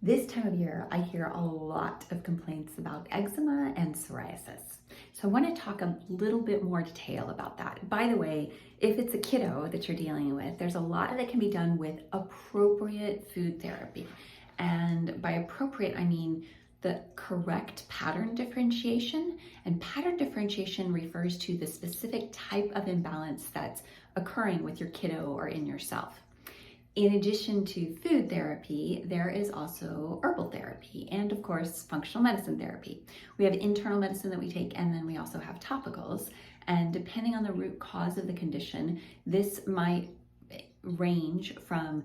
This time of year, I hear a lot of complaints about eczema and psoriasis. So I want to talk a little bit more detail about that. By the way, if it's a kiddo that you're dealing with, there's a lot that can be done with appropriate food therapy. And by appropriate, I mean the correct pattern differentiation. And pattern differentiation refers to the specific type of imbalance that's occurring with your kiddo or in yourself. In addition to food therapy, there is also herbal therapy and, of course, functional medicine therapy. We have internal medicine that we take, and then we also have topicals. And depending on the root cause of the condition, this might range from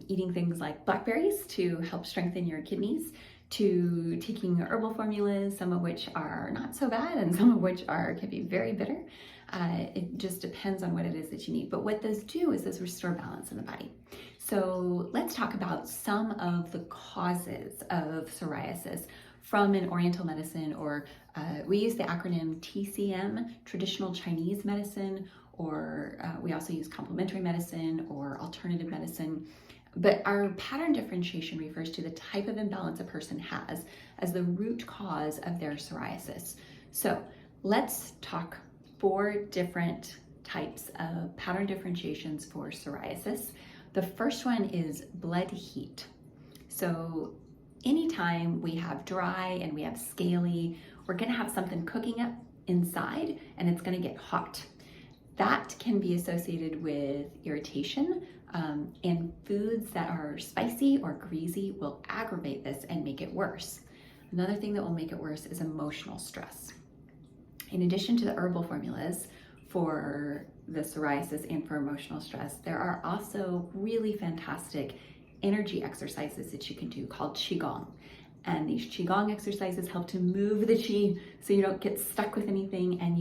eating things like blackberries to help strengthen your kidneys, to taking herbal formulas, some of which are not so bad and some of which can be very bitter. It just depends on what it is that you need. But what those do is those restore balance in the body. So let's talk about some of the causes of psoriasis from an Oriental medicine, or we use the acronym TCM, traditional Chinese medicine, or we also use complementary medicine or alternative medicine. But our pattern differentiation refers to the type of imbalance a person has as the root cause of their psoriasis. So let's talk 4 different types of pattern differentiations for psoriasis. The first one is blood heat. So anytime we have dry and we have scaly, we're gonna have something cooking up inside and it's gonna get hot. That can be associated with irritation, and foods that are spicy or greasy will aggravate this and make it worse. Another thing that will make it worse is emotional stress. In addition to the herbal formulas for the psoriasis and for emotional stress, there are also really fantastic energy exercises that you can do called Qigong. And these Qigong exercises help to move the Qi so you don't get stuck with anything, and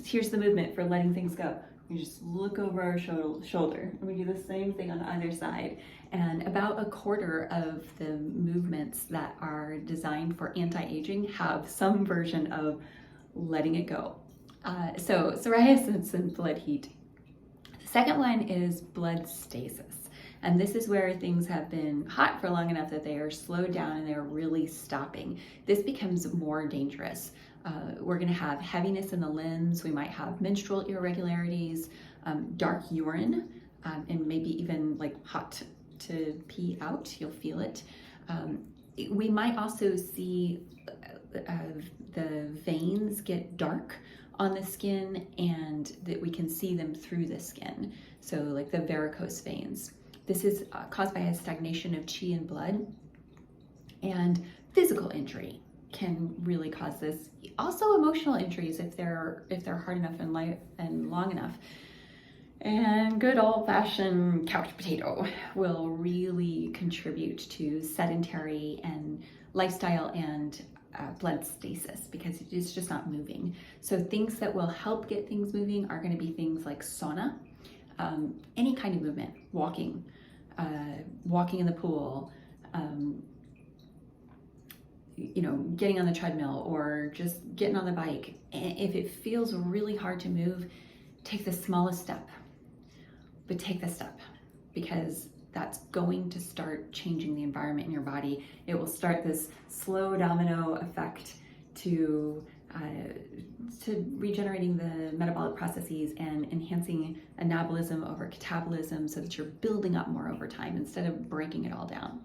here's the movement for letting things go. We just look over our shoulder, and we do the same thing on either side. And about 1/4 of the movements that are designed for anti-aging have some version of letting it go. So psoriasis and blood heat. The second one is blood stasis. And this is where things have been hot for long enough that they are slowed down and they're really stopping. This becomes more dangerous. We're going to have heaviness in the limbs. We might have menstrual irregularities, dark urine, and maybe even like hot to pee out. You'll feel it. We might also see the veins get dark on the skin, and that we can see them through the skin. So like the varicose veins. This is caused by a stagnation of qi in blood, and physical injury can really cause this. Also emotional injuries if they're hard enough and long enough. And good old-fashioned couch potato will really contribute to sedentary and lifestyle and blood stasis, because it's just not moving. So things that will help get things moving are going to be things like sauna, any kind of movement, walking in the pool, getting on the treadmill, or just getting on the bike. If it feels really hard to move, take the smallest step, but take the step, because that's going to start changing the environment in your body. It will start this slow domino effect to regenerating the metabolic processes and enhancing anabolism over catabolism, so that you're building up more over time instead of breaking it all down.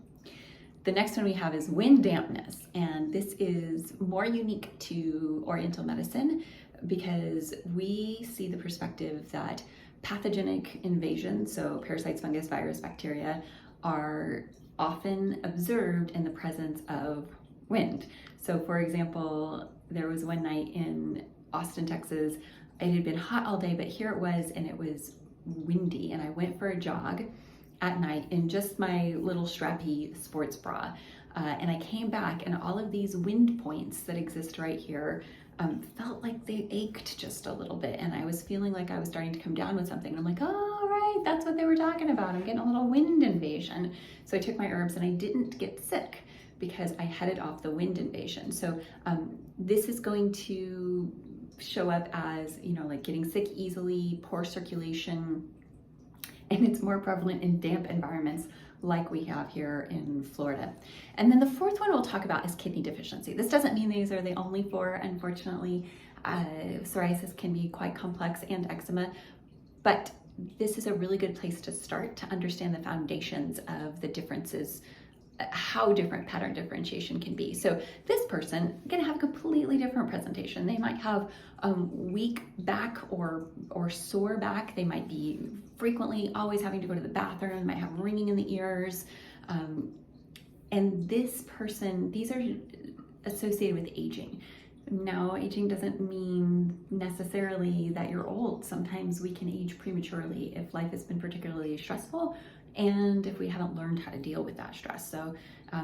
The next one we have is wind dampness, and this is more unique to Oriental medicine because we see the perspective that pathogenic invasion, so parasites, fungus, virus, bacteria, are often observed in the presence of wind. So for example, there was one night in Austin, Texas. It had been hot all day, but here it was, and it was windy, and I went for a jog at night in just my little strappy sports bra. And I came back, and all of these wind points that exist right here felt like they ached just a little bit. And I was feeling like I was starting to come down with something. And I'm like, oh, right, that's what they were talking about. I'm getting a little wind invasion. So I took my herbs, and I didn't get sick because I headed off the wind invasion. So this is going to show up as, like getting sick easily, poor circulation, and it's more prevalent in damp environments like we have here in Florida. And then the fourth one we'll talk about is kidney deficiency. This doesn't mean these are the only four, unfortunately. Psoriasis can be quite complex, and eczema, but this is a really good place to start to understand the foundations of the differences, how different pattern differentiation can be. So this person going to have a completely different presentation. They might have weak back or sore back. They might be frequently always having to go to the bathroom. They might have ringing in the ears. And this person, these are associated with aging. Now, aging doesn't mean necessarily that you're old. Sometimes we can age prematurely if life has been particularly stressful and if we haven't learned how to deal with that stress. So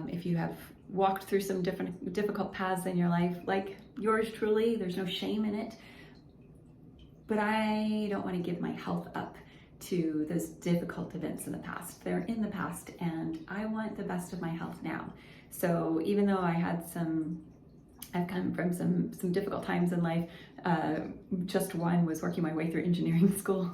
if you have walked through some difficult paths in your life, like yours truly, there's no shame in it. But I don't want to give my health up to those difficult events in the past. They're in the past, and I want the best of my health now. So even though I've come from some difficult times in life. Just one was working my way through engineering school.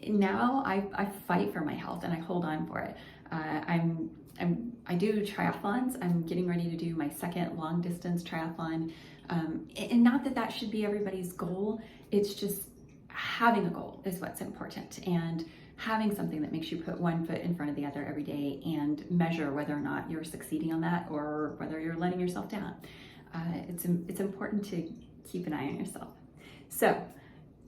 Now I fight for my health and I hold on for it. I do triathlons. I'm getting ready to do my second long distance triathlon. And not that that should be everybody's goal. It's just having a goal is what's important, and having something that makes you put one foot in front of the other every day and measure whether or not you're succeeding on that or whether you're letting yourself down. It's important to keep an eye on yourself. So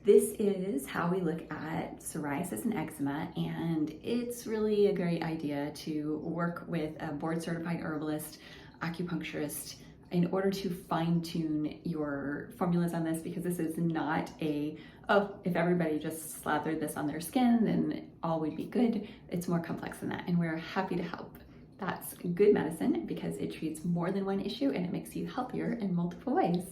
this is how we look at psoriasis and eczema, and it's really a great idea to work with a board certified herbalist, acupuncturist, in order to fine tune your formulas on this, because this is not if everybody just slathered this on their skin, then all would be good. It's more complex than that, and we're happy to help. That's good medicine because it treats more than one issue and it makes you healthier in multiple ways.